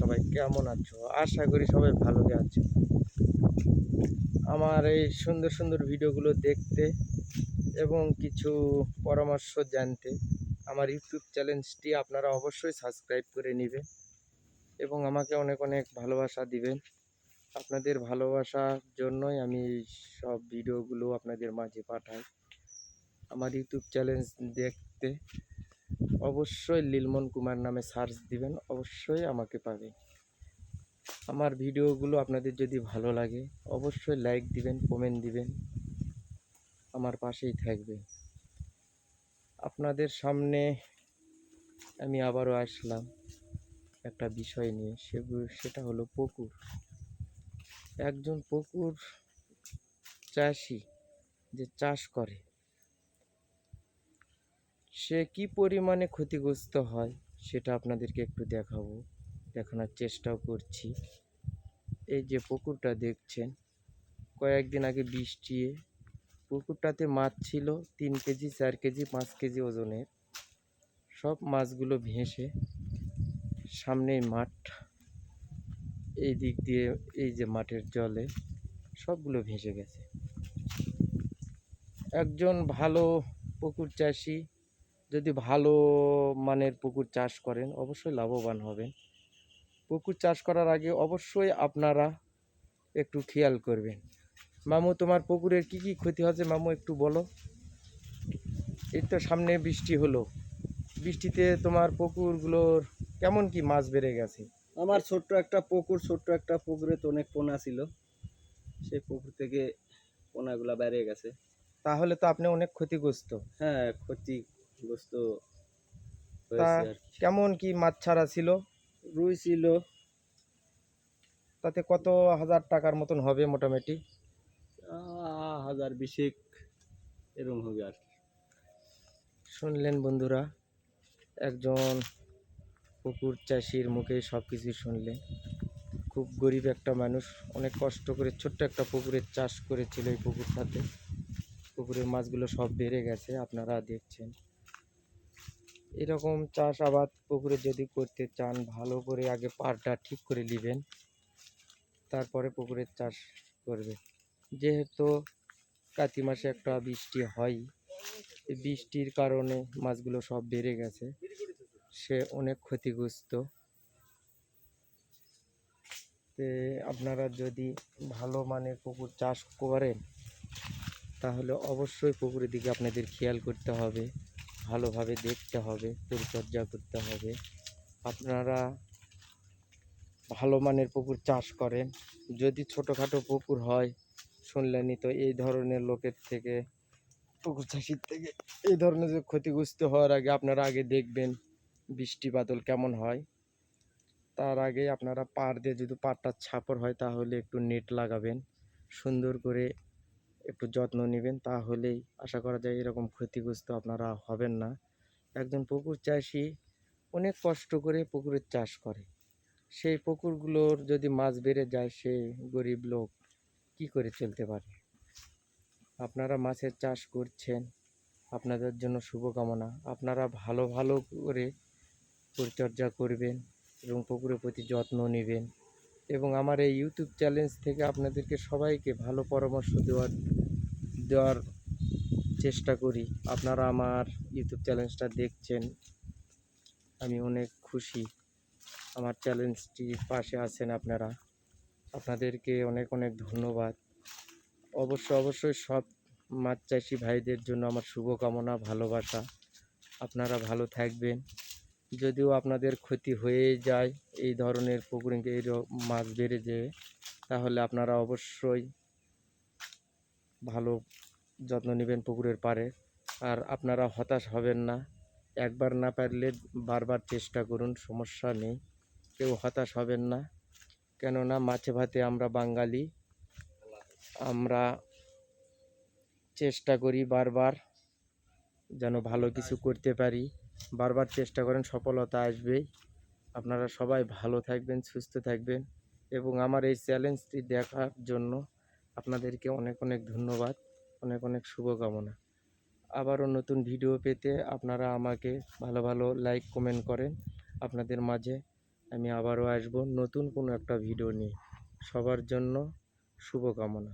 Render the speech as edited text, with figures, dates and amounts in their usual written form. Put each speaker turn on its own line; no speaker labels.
সবাই কেমন আছো? আশা করি সবাই ভালো আছো। আমার এই সুন্দর সুন্দর ভিডিওগুলো দেখতে এবং কিছু পরামর্শ জানতে আমার ইউটিউব চ্যানেলটি আপনারা অবশ্যই সাবস্ক্রাইব করে নেবেন এবং আমাকে অনেক অনেক ভালোবাসা দিবেন। আপনাদের ভালোবাসার জন্যই আমি এই সব ভিডিওগুলো আপনাদের মাঝে পাঠাই। আমার ইউটিউব চ্যানেল দেখতে অবশ্যই লিলমন কুমার নামে সার্চ দিবেন, অবশ্যই আমাকে পাবে। আমার ভিডিওগুলো আপনাদের যদি ভালো লাগে অবশ্যই লাইক দিবেন, কমেন্ট দিবেন, আমার পাশেই থাকবে। আপনাদের সামনে আমি আবারও আসলাম একটা বিষয় নিয়ে, সেটা হলো পুকুর। একজন পুকুর চাষি যে চাষ করে সে কি পরিমাণে ক্ষতিগ্রস্ত হয় সেটা আপনাদেরকে একটু দেখানোর চেষ্টাও করছি। এই যে পুকুরটা দেখছেন, কয়েকদিন আগে বৃষ্টি পুকুরটাতে মাছ ছিল 3 কেজি 4 কেজি 5 কেজি ওজনের। সব মাছগুলো ভেসে সামনেই মাঠ, এই দিক দিয়ে এই যে মাঠের জলে সবগুলো ভেসে গেছে। একজন ভালো পুকুর চাষি যদি ভালো মানের পুকুর চাষ করেন অবশ্যই লাভবান হবেন। পুকুর চাষ করার আগে অবশ্যই আপনারা একটু খেয়াল করবেন। মামু, তোমার পুকুরের কি কি ক্ষতি হচ্ছে মামু একটু বলো। এই তো সামনে বৃষ্টি হলো, বৃষ্টিতে তোমার পুকুরগুলোর কেমন কি মাছ বেড়ে গেছে?
আমার ছোট্ট একটা পুকুরে তো অনেক পোনা ছিল, সেই পুকুর থেকে পোনাগুলা বেরিয়ে গেছে।
তাহলে তো আপনি অনেক ক্ষতিগ্রস্ত।
হ্যাঁ, ক্ষতিগ্রস্ত
তা
হয়েছে আর কি।
কেমন কি মাছ ছাড়া ছিল?
রুই ছিল।
তাতে কত হাজার টাকার মতন হবে মোটামুটি?
1020 এরকম হবে আর কি।
শুনলেন বন্ধুরা, একজন পুকুর চাষির মুখে সব কিছু শুনলেন। খুব গরিব একটা মানুষ, অনেক কষ্ট করে ছোট্ট একটা পুকুরের চাষ করেছিল। এই পুকুরটাতে পুকুরের মাছগুলো সব বেড়ে গেছে, আপনারা দেখছেন। এরকম চাষাবাদ পুকুরে যদি করতে চান ভালো করে আগে পাড়টা ঠিক করে নেবেন, তারপরে পুকুরের চাষ করবে। যেহেতু কার্তিক মাসে একটা বৃষ্টি হয়, এই বৃষ্টির কারণে মাছগুলো সব বেড়ে গেছে, সে অনেক ক্ষতিগ্রস্ত। তে আপনারা যদি ভালো মানের পুকুর চাষ করেন তাহলে অবশ্যই পুকুরের দিকে আপনাদের খেয়াল করতে হবে, ভালোভাবে দেখতে হবে, পরিচর্যা করতে হবে। আপনারা ভালো মানের পুকুর চাষ করেন। যদি ছোটোখাটো পুকুর হয়, শুনলেনই তো এই ধরনের লোকের থেকে, পুকুর চাষির থেকে এই ধরনের যে ক্ষতিগ্রস্ত হওয়ার আগে আপনারা আগে দেখবেন বৃষ্টি বাদল কেমন হয়। তার আগে আপনারা পাড় দিয়ে যদি পাড়টা ছাপর হয় তাহলে একটু নেট লাগাবেন, সুন্দর করে একটু যত্ন নেবেন, তাহলেই আশা করা যায় এরকম ক্ষতিগ্রস্ত আপনারা হবেন না। একজন পুকুর চাষি অনেক কষ্ট করে পুকুরের চাষ করে, সেই পুকুরগুলোর যদি মাছ বেড়ে যায় সে গরিব লোক কি করে চলতে পারে? আপনারা মাছের চাষ করছেন, আপনাদের জন্য শুভকামনা। আপনারা ভালো ভালো করে পরিচর্যা করবেন এবং পুকুরের প্রতি যত্ন নেবেন। এবং আমার এই ইউটিউব চ্যানেল থেকে আপনাদেরকে সবাইকে ভালো পরামর্শ দেওয়ার চেষ্টা করি। আপনারা আমার ইউটিউব চ্যানেলটা দেখছেন, আমি অনেক খুশি। আমার চ্যানেলটির পাশে আছেন আপনারা, আপনাদেরকে অনেক অনেক ধন্যবাদ। অবশ্যই সব মাছ চাষি ভাইদের জন্য আমার শুভকামনা, ভালোবাসা। আপনারা ভালো থাকবেন। যদিও আপনাদের ক্ষতি হয়ে যায় এই ধরনের পুকুরে এই মাছ বেড়ে যেয়ে, তাহলে আপনারা অবশ্যই ভালো যত্ন নেবেন পুকুরের পাড়ে। আর আপনারা হতাশ হবেন না, একবার না পারলে বারবার চেষ্টা করুন, সমস্যা নেই। কেউ হতাশ হবেন না, কেননা মাছে ভাতে আমরা বাঙালি, আমরা চেষ্টা করি বারবার যেন ভালো কিছু করতে পারি। বারবার চেষ্টা করেন, সফলতা আসবেই। আপনারা সবাই ভালো থাকবেন, সুস্থ থাকবেন এবং আমার এই চ্যালেঞ্জটি দেখার জন্য আপনাদেরকে অনেক অনেক ধন্যবাদ, অনেক অনেক শুভকামনা। আবারও নতুন ভিডিও পেতে আপনারা আমাকে ভালো ভালো লাইক কমেন্ট করেন। আপনাদের মাঝে আমি আবারও আসবো নতুন কোনো একটা ভিডিও নিয়ে। সবার জন্য শুভকামনা।